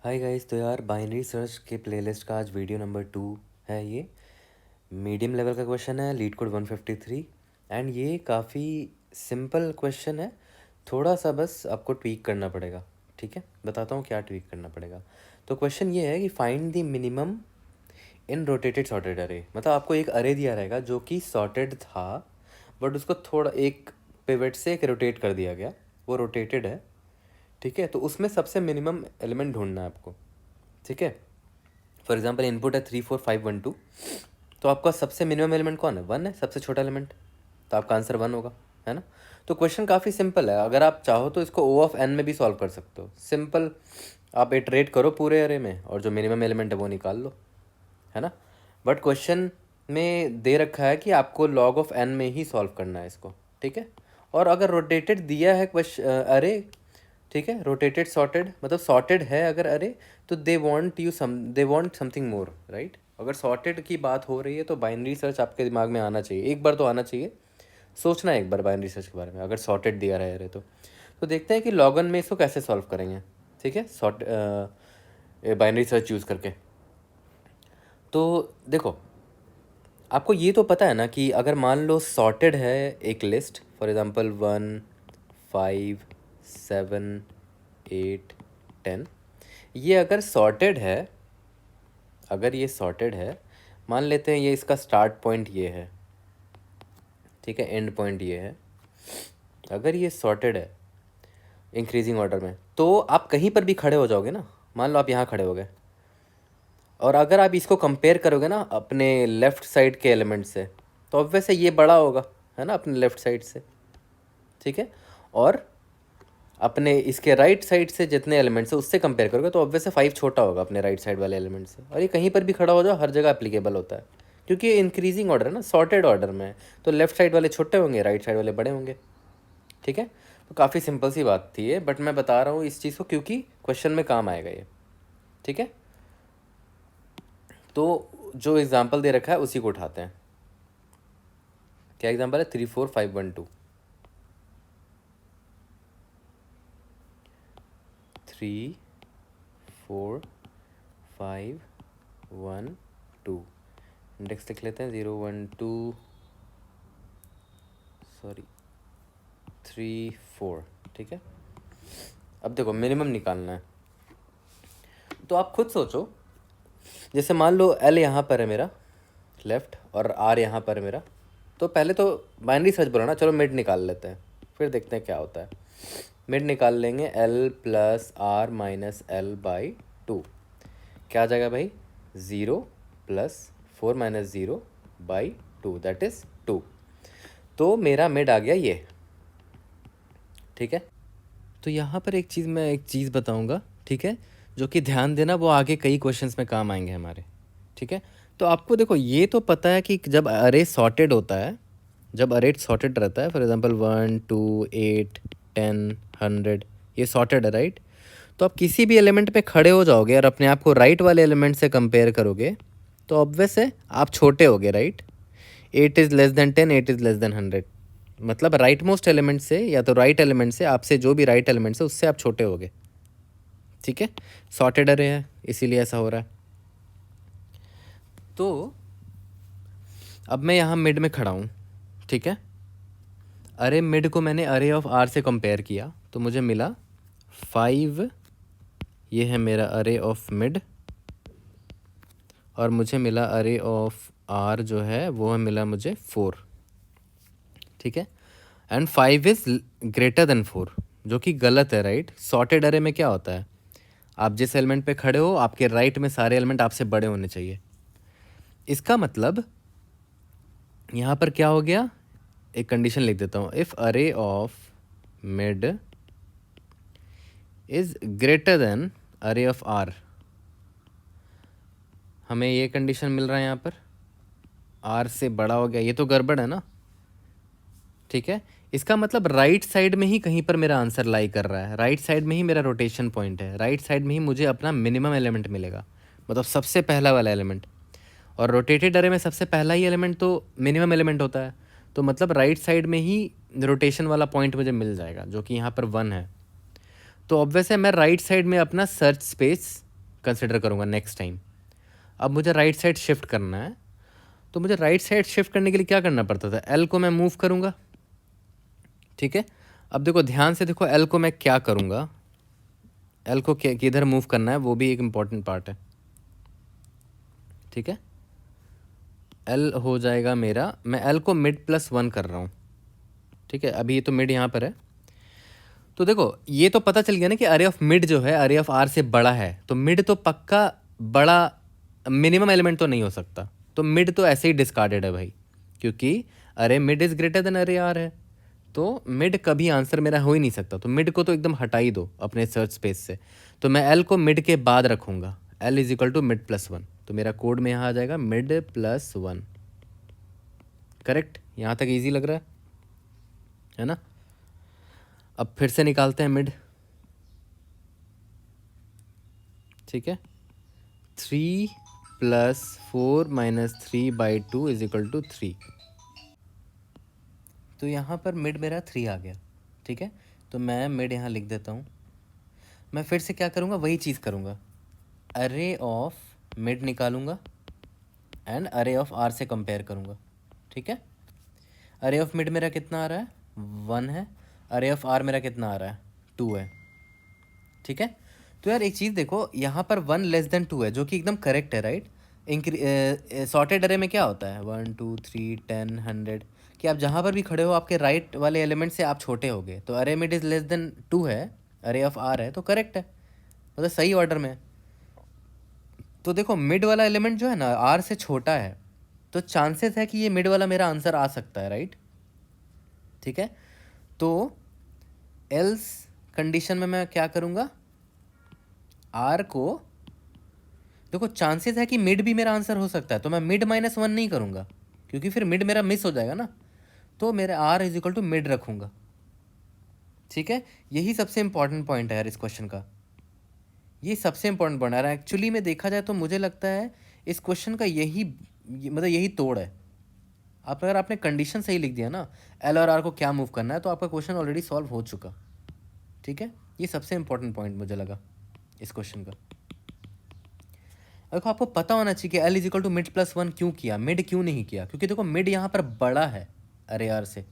Hi guys. तो यार binary search के प्लेलिस्ट का आज वीडियो नंबर 2 है। ये मीडियम लेवल का क्वेश्चन है, लीड कोड 153। एंड ये काफ़ी सिंपल क्वेश्चन है, थोड़ा सा बस आपको ट्वीक करना पड़ेगा। ठीक है, बताता हूँ क्या ट्वीक करना पड़ेगा। तो क्वेश्चन ये है कि find the minimum in rotated sorted अरे। मतलब आपको एक अरे दिया रहेगा जो कि सॉर्टेड था, बट उसको थोड़ा एक पिवट से एक रोटेट कर दिया गया, वो रोटेटेड है। ठीक है, तो उसमें सबसे मिनिमम एलिमेंट ढूंढना है आपको। ठीक है, फॉर एग्जाम्पल इनपुट है 3 4 5 1 2, तो आपका सबसे मिनिमम एलिमेंट कौन है? 1 है, सबसे छोटा एलिमेंट, तो आपका आंसर 1 होगा, है ना। तो क्वेश्चन काफ़ी सिंपल है, अगर आप चाहो तो इसको O ऑफ n में भी सॉल्व कर सकते हो। सिंपल, आप इटरेट करो पूरे अरे में और जो मिनिमम एलिमेंट है वो निकाल लो, है ना। बट क्वेश्चन में दे रखा है कि आपको log ऑफ n में ही सॉल्व करना है इसको। ठीक है, और अगर रोटेटेड दिया है क्वेश्चन अरे, ठीक है, रोटेटेड सॉर्टेड मतलब सॉर्टेड है अगर अरे, तो they want something more, right. अगर सॉर्टेड की बात हो रही है तो बाइनरी सर्च आपके दिमाग में आना चाहिए, एक बार तो आना चाहिए, सोचना है एक बार बाइनरी सर्च के बारे में अगर सॉर्टेड दिया रहे अरे तो देखते हैं कि लॉगन में इसको कैसे सॉल्व करेंगे। ठीक है, बाइनरी सर्च यूज़ करके। तो देखो, आपको ये तो पता है ना कि अगर मान लो सॉर्टेड है एक लिस्ट, फॉर एग्जांपल 1 5 7 8 10, ये अगर सॉर्टेड है, अगर ये सॉर्टेड है, मान लेते हैं ये इसका स्टार्ट पॉइंट ये है, ठीक है, एंड पॉइंट ये है। अगर ये सॉर्टेड है इंक्रीजिंग ऑर्डर में, तो आप कहीं पर भी खड़े हो जाओगे ना। मान लो आप यहाँ खड़े हो गए, और अगर आप इसको कंपेयर करोगे ना अपने लेफ़्ट साइड के एलिमेंट से, तो ऑब्वियस है ये बड़ा होगा, है ना, अपने लेफ़्ट साइड से। ठीक है, और अपने इसके राइट साइड से जितने एलिमेंट्स है उससे कंपेयर करोगे तो ऑब्वियस 5 छोटा होगा अपने राइट साइड वाले एलिमेंट से। और ये कहीं पर भी खड़ा हो जाओ, हर जगह एप्लीकेबल होता है, क्योंकि ये इंक्रीजिंग ऑर्डर है ना, सॉर्टेड ऑर्डर में है, तो लेफ्ट साइड वाले छोटे होंगे, राइट साइड वाले बड़े होंगे। ठीक है, तो काफ़ी सिंपल सी बात थी ये, बट मैं बता रहा हूँ इस चीज़ को क्योंकि क्वेश्चन में काम आएगा ये। ठीक है, तो जो एग्जाम्पल दे रखा है उसी को उठाते हैं। क्या एग्जाम्पल है? 3 4 5 1 2। 3 4 5 1 2। इंडेक्स लिख लेते हैं, 0 1 2 सॉरी 3 4। ठीक है, अब देखो मिनिमम निकालना है, तो आप खुद सोचो। जैसे मान लो एल यहाँ पर है मेरा लेफ्ट, और आर यहाँ पर है मेरा, तो पहले तो बाइनरी सर्च बोला ना, चलो मिड निकाल लेते हैं, फिर देखते हैं क्या होता है। मिड निकाल लेंगे, L plus R minus L by 2, क्या आ जाएगा भाई? 0 plus 4 minus 0 by 2, that is 2। तो मेरा मिड आ गया ये। ठीक है, तो यहाँ पर मैं एक चीज़ बताऊँगा, ठीक है, जो कि ध्यान देना, वो आगे कई क्वेश्चंस में काम आएंगे हमारे। ठीक है, तो आपको देखो ये तो पता है कि जब अरे सॉर्टेड होता है, जब अरे सॉर्टेड रहता है, फॉर एग्जांपल 1 2 8 10 100, ये सॉर्टेड है, राइट। तो आप किसी भी एलिमेंट पे खड़े हो जाओगे और अपने आप को राइट वाले एलिमेंट से कंपेयर करोगे, तो ऑब्वियस है आप छोटे होगे, right. 8 is less than 10, 8 is less than 100, मतलब राइट मोस्ट एलिमेंट से, या तो राइट एलिमेंट से, आपसे जो भी राइट एलिमेंट है उससे आप छोटे होगे। ठीक है, सॉर्टेड अरे है इसीलिए ऐसा हो रहा है। तो अब मैं यहाँ मिड में खड़ा हूँ, ठीक है, अरे मिड को मैंने अरे ऑफ आर से कंपेयर किया तो मुझे मिला 5, ये है मेरा अरे ऑफ मिड, और मुझे मिला अरे ऑफ आर जो है वो मिला मुझे 4। ठीक है, एंड 5 इज़ ग्रेटर देन 4, जो कि गलत है, राइट। सॉर्टेड अरे में क्या होता है, आप जिस एलिमेंट पे खड़े हो आपके राइट में सारे एलिमेंट आपसे बड़े होने चाहिए। इसका मतलब यहाँ पर क्या हो गया, एक कंडीशन लिख देता हूँ, इफ़ अरे of mid is greater than अरे ऑफ आर, हमें ये कंडीशन मिल रहा है यहाँ पर, आर से बड़ा हो गया, ये तो गड़बड़ है ना। ठीक है, इसका मतलब राइट साइड में ही कहीं पर मेरा आंसर लाई कर रहा है, राइट साइड में ही मेरा रोटेशन पॉइंट है, राइट साइड में ही मुझे अपना मिनिमम एलिमेंट मिलेगा, मतलब सबसे पहला वाला एलिमेंट। और रोटेटेड अरे में सबसे पहला ही एलिमेंट तो मिनिमम एलिमेंट होता है, तो मतलब राइट साइड में ही रोटेशन वाला पॉइंट मुझे मिल जाएगा, जो कि यहाँ पर 1 है। तो ऑब्वियस है मैं राइट साइड में अपना सर्च स्पेस कंसिडर करूँगा नेक्स्ट टाइम। अब मुझे राइट साइड शिफ्ट करना है, तो मुझे राइट साइड शिफ्ट करने के लिए क्या करना पड़ता था, एल को मैं मूव करूँगा, ठीक है। अब देखो ध्यान से देखो, एल को मैं क्या करूँगा, एल को किधर मूव करना है वो भी एक इम्पॉर्टेंट पार्ट है, ठीक है। एल हो जाएगा मेरा, मैं एल को मिड प्लस 1 कर रहा हूँ, ठीक है। अभी ये तो मिड यहाँ पर है, तो देखो ये तो पता चल गया ना कि अरे ऑफ मिड जो है अरे ऑफ आर से बड़ा है, तो मिड तो पक्का बड़ा मिनिमम एलिमेंट तो नहीं हो सकता, तो मिड तो ऐसे ही डिस्कार्डेड है भाई, क्योंकि अरे मिड इज़ ग्रेटर देन अरे आर है, तो मिड कभी आंसर मेरा हो ही नहीं सकता, तो मिड को तो एकदम हटा ही दो अपने सर्च स्पेस से। तो मैं एल को मिड के बाद रखूँगा, L is equal to mid plus 1, तो मेरा कोड में यहाँ आ जाएगा मिड प्लस 1, करेक्ट। यहाँ तक ईजी लग रहा है ना। अब फिर से निकालते हैं मिड, ठीक है। 3 plus 4 minus 3/2 is equal to 3, तो यहाँ पर मिड मेरा 3 आ गया, ठीक है। तो मैं मिड यहाँ लिख देता हूँ। मैं फिर से क्या करूँगा, वही चीज़ करूँगा, अरे ऑफ मिड निकालूंगा एंड अरे ऑफ आर से कंपेयर करूँगा, ठीक है। अरे ऑफ मिड मेरा कितना आ रहा है, 1 है, अरे ऑफ आर मेरा कितना आ रहा है, 2 है, ठीक है। तो यार एक चीज़ देखो, यहाँ पर 1 लेस देन 2 है, जो कि एकदम करेक्ट है, राइट। सॉर्टेड अरे में क्या होता है, 1 2 3 10 100, कि आप जहाँ पर भी खड़े हो आपके राइट वाले एलिमेंट से आप छोटे होगे, तो अरे मिड इज़ लेस देन 2 है, अरे ऑफ आर है, तो करेक्ट है, मतलब सही ऑर्डर में है। तो देखो मिड वाला एलिमेंट जो है ना आर से छोटा है, तो चांसेस है कि ये मिड वाला मेरा आंसर आ सकता है, राइट, ठीक है। तो एल्स कंडीशन में मैं क्या करूँगा, आर को देखो चांसेस है कि मिड भी मेरा आंसर हो सकता है, तो मैं मिड -1 नहीं करूँगा, क्योंकि फिर मिड मेरा मिस हो जाएगा ना, तो मेरे R is equal to mid रखूँगा, ठीक है। यही सबसे इंपॉर्टेंट पॉइंट है यार इस क्वेश्चन का, ये सबसे इंपॉर्टेंट पॉइंट है एक्चुअली में देखा जाए, तो मुझे लगता है इस क्वेश्चन का यही मतलब यही तोड़ है। आप अगर आपने कंडीशन सही लिख दिया ना, एल और आर को क्या मूव करना है, तो आपका क्वेश्चन ऑलरेडी सॉल्व हो चुका, ठीक है। ये सबसे इंपॉर्टेंट पॉइंट मुझे लगा इस क्वेश्चन का। देखो आपको पता होना चाहिए कि L is equal to mid plus 1 क्यों किया, मिड क्यों नहीं किया, क्योंकि देखो मिड यहाँ पर बड़ा है अरे आर से,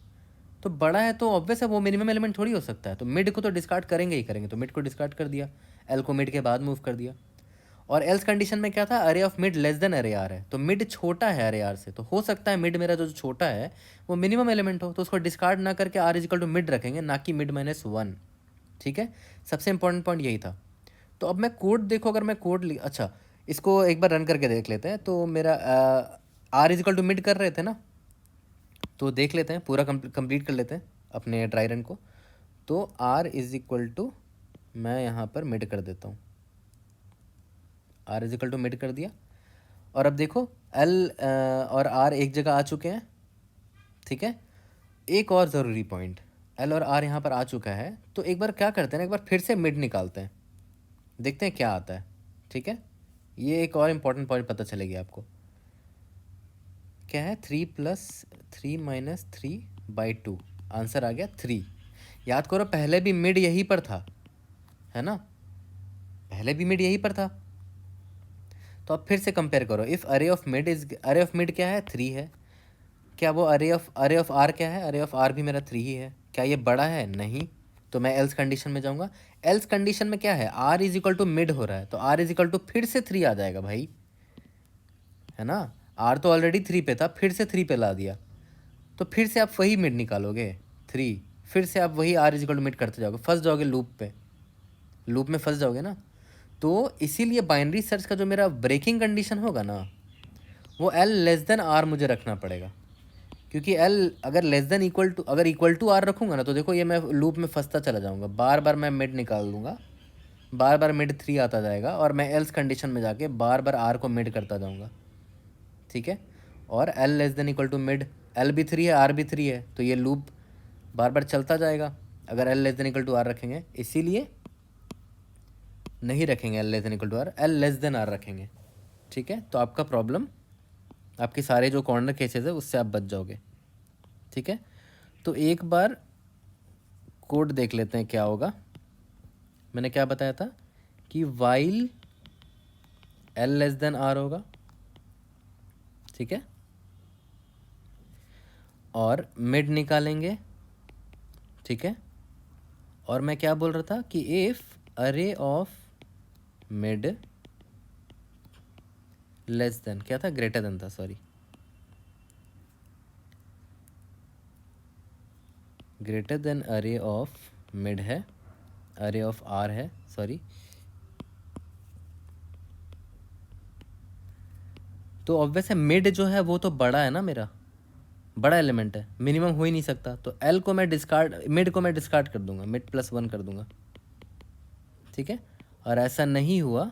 तो बड़ा है तो ऑब्वियस है वो मिनिमम एलिमेंट थोड़ी हो सकता है, तो मिड को तो डिस्कार्ड करेंगे ही करेंगे, तो मिड को डिस्कार्ड कर दिया, एल को मिड के बाद मूव कर दिया। और एल्स कंडीशन में क्या था, अरे ऑफ मिड लेस देन अरे आर है, तो मिड छोटा है अरे आर से, तो हो सकता है मिड मेरा जो छोटा है वो मिनिमम एलिमेंट हो, तो उसको डिस्कार्ड ना करके आर इजिकल टू मिड रखेंगे, ना कि मिड -1, ठीक है। सबसे इंपॉर्टेंट पॉइंट यही था। तो अब मैं कोड देखो, अगर मैं कोड अच्छा इसको एक बार रन करके देख लेते हैं, तो मेरा आर इजिकल टू मिड कर रहे थे ना, तो देख लेते हैं पूरा कंप्लीट कर लेते हैं अपने ड्राई रन को। तो आर इज इक्वल टू मैं यहाँ पर मिड कर देता हूँ, आर इजिकल टू मिड कर दिया, और अब देखो एल और आर एक जगह आ चुके हैं, ठीक है। एक और ज़रूरी पॉइंट, एल और आर यहाँ पर आ चुका है, तो एक बार क्या करते हैं ना, एक बार फिर से मिड निकालते हैं, देखते हैं क्या आता है, ठीक है। ये एक और इम्पॉर्टेंट पॉइंट पता चलेगी आपको, क्या है 3 प्लस 3 माइनस 3/2, आंसर आ गया 3। याद करो पहले भी मिड यहीं पर था, है ना, पहले भी मिड यहीं पर था, तो अब फिर से कंपेयर करो, इफ़ अरे ऑफ मिड इज, अरे ऑफ मिड क्या है 3 है, क्या वो अरे ऑफ आर क्या है, अरे ऑफ आर भी मेरा 3 ही है, क्या ये बड़ा है, नहीं, तो मैं एल्स कंडीशन में जाऊंगा। एल्स कंडीशन में क्या है, R is equal to mid हो रहा है, तो आर इज इक्वल टू फिर से 3 आ जाएगा भाई, है ना। आर तो ऑलरेडी 3 पे था, फिर से 3 पे ला दिया, तो फिर से आप वही मिड निकालोगे 3, फिर से आप वही R is equal to mid करते जाओगे, फंस जाओगे लूप में फंस जाओगे ना। तो इसीलिए बाइनरी सर्च का जो मेरा ब्रेकिंग कंडीशन होगा ना, वो एल लेस देन आर मुझे रखना पड़ेगा, क्योंकि एल अगर लेस देन इक्वल टू, अगर इक्वल टू आर रखूँगा ना, तो देखो ये मैं लूप में फंसता चला जाऊँगा, बार बार मैं मिड निकाल दूँगा, बार बार मिड 3 आता जाएगा, और मैं एल्स कंडीशन में जाके बार बार आर को मिड करता जाऊँगा, ठीक है। और L less than equal to mid, L भी 3 है आर भी 3 है, तो ये लूप बार बार चलता जाएगा अगर L less than equal to R रखेंगे, इसीलिए नहीं रखेंगे L less than equal to R, L less than R रखेंगे, ठीक है। तो आपका प्रॉब्लम, आपके सारे जो कॉर्नर केसेस है उससे आप बच जाओगे, ठीक है। तो एक बार कोड देख लेते हैं क्या होगा। मैंने क्या बताया था कि while L less than R होगा, ठीक है। और मिड निकालेंगे, ठीक है। और मैं क्या बोल रहा था कि इफ अरे ऑफ मिड लेस देन, क्या था, ग्रेटर देन था, सॉरी, ग्रेटर देन अरे ऑफ मिड है, अरे ऑफ आर है, सॉरी। तो ऑब्वियस है मिड जो है वो तो बड़ा है ना, मेरा बड़ा एलिमेंट है, मिनिमम हो ही नहीं सकता। तो एल को मैं डिस्कार्ड, मिड को मैं डिस्कार्ड कर दूंगा, मिड प्लस 1 कर दूंगा, ठीक है। और ऐसा नहीं हुआ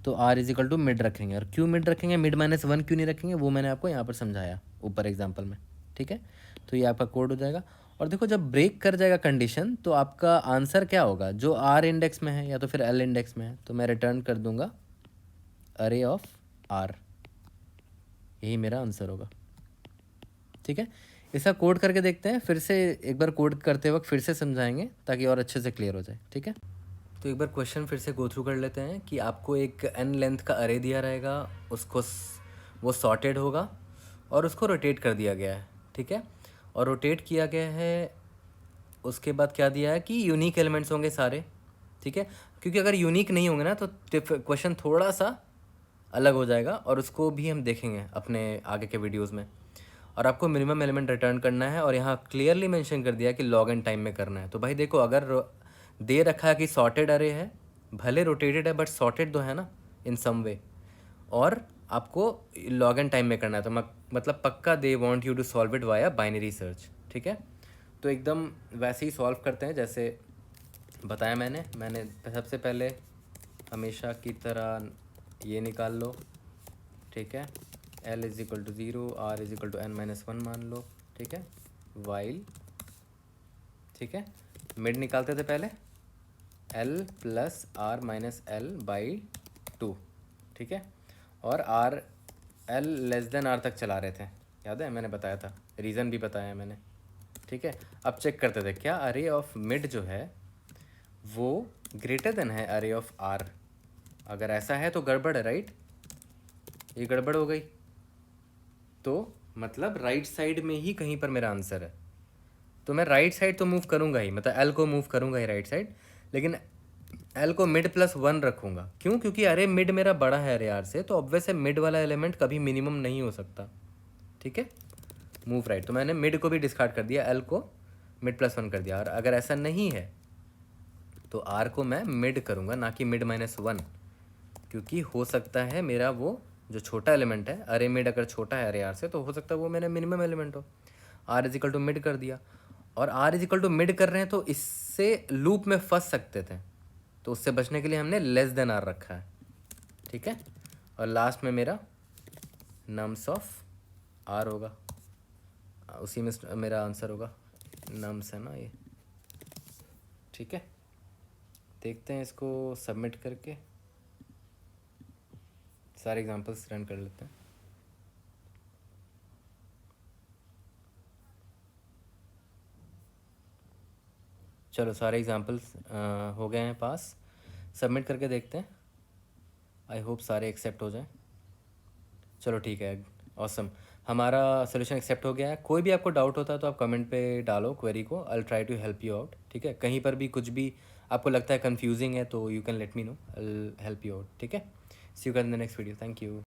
तो R is equal to mid रखेंगे। और क्यों मिड रखेंगे, मिड माइनस 1 क्यों नहीं रखेंगे, वो मैंने आपको यहाँ पर समझाया ऊपर एग्जाम्पल में, ठीक है। तो ये आपका कोड हो जाएगा। और देखो जब ब्रेक कर जाएगा कंडीशन तो आपका आंसर क्या होगा, जो आर इंडेक्स में है या तो फिर एल इंडेक्स में है, तो मैं रिटर्न कर दूंगा अरे ऑफ आर, यही मेरा आंसर होगा, ठीक है। इसका कोड करके देखते हैं, फिर से एक बार कोड करते वक्त फिर से समझाएंगे ताकि और अच्छे से क्लियर हो जाए, ठीक है। तो एक बार क्वेश्चन फिर से गो थ्रू कर लेते हैं कि आपको एक n लेंथ का अरे दिया रहेगा, उसको वो सॉर्टेड होगा और उसको रोटेट कर दिया गया है, ठीक है। और रोटेट किया गया है, उसके बाद क्या दिया है कि यूनिक एलिमेंट्स होंगे सारे, ठीक है। क्योंकि अगर यूनिक नहीं होंगे ना तो क्वेश्चन थोड़ा सा अलग हो जाएगा, और उसको भी हम देखेंगे अपने आगे के वीडियोज़ में। और आपको मिनिमम एलिमेंट रिटर्न करना है, और यहाँ क्लियरली मेंशन कर दिया कि लॉग एन टाइम में करना है। तो भाई देखो, अगर दे रखा है कि सॉर्टेड अरे है, भले रोटेटेड है बट सॉर्टेड तो है ना इन सम वे, और आपको लॉग एन टाइम में करना है, तो मतलब पक्का they want you to solve it via binary search, ठीक है। तो एकदम वैसे ही सॉल्व करते हैं जैसे बताया मैंने सबसे पहले हमेशा की तरह ये निकाल लो, ठीक है। L is equal to 0, R is equal to n-1 मान लो, ठीक है, वाइल, ठीक है। मिड निकालते थे पहले L plus R minus L by 2, ठीक है। और R L less than R तक चला रहे थे, याद है मैंने बताया था, रीज़न भी बताया मैंने, ठीक है। अब चेक करते थे क्या अरे ऑफ मिड जो है वो ग्रेटर देन है अरे ऑफ R। अगर ऐसा है तो गड़बड़ है, राइट, ये गड़बड़ हो गई। तो मतलब राइट साइड में ही कहीं पर मेरा आंसर है, तो मैं राइट साइड तो मूव करूँगा ही, मतलब एल को मूव करूँगा ही राइट साइड, लेकिन एल को मिड प्लस 1 रखूँगा। क्यों, क्योंकि अरे मिड मेरा बड़ा है अरे आर से, तो ऑब्वियस है मिड वाला एलिमेंट कभी मिनिमम नहीं हो सकता, ठीक है। मूव राइट, तो मैंने मिड को भी डिस्कार्ड कर दिया, एल को मिड प्लस 1 कर दिया। और अगर ऐसा नहीं है तो आर को मैं मिड करूँगा, ना कि मिड माइनस 1, क्योंकि हो सकता है मेरा वो जो छोटा एलिमेंट है, अरे मिड अगर छोटा है अरे आर से, तो हो सकता है वो मेरा मिनिमम एलिमेंट हो। R is equal to mid कर दिया, और R is equal to mid कर रहे हैं तो इससे लूप में फंस सकते थे, तो उससे बचने के लिए हमने लेस देन आर रखा है, ठीक है। और लास्ट में मेरा नम्स ऑफ आर होगा, उसी में मेरा आंसर होगा, नम्स है ना ये, ठीक है। देखते हैं इसको सबमिट करके, सारे एग्जांपल्स रन कर लेते हैं। चलो सारे एग्जांपल्स हो गए हैं पास, सबमिट करके देखते हैं, आई होप सारे एक्सेप्ट हो जाए। चलो ठीक है, ऑसम, हमारा सोल्यूशन एक्सेप्ट हो गया है। कोई भी आपको डाउट होता है तो आप कमेंट पे डालो क्वेरी को, I will try to help you out, ठीक है। कहीं पर भी कुछ भी आपको लगता है कंफ्यूजिंग है तो you can let me know, I will help you out, ठीक है। See you in the next video, thank you.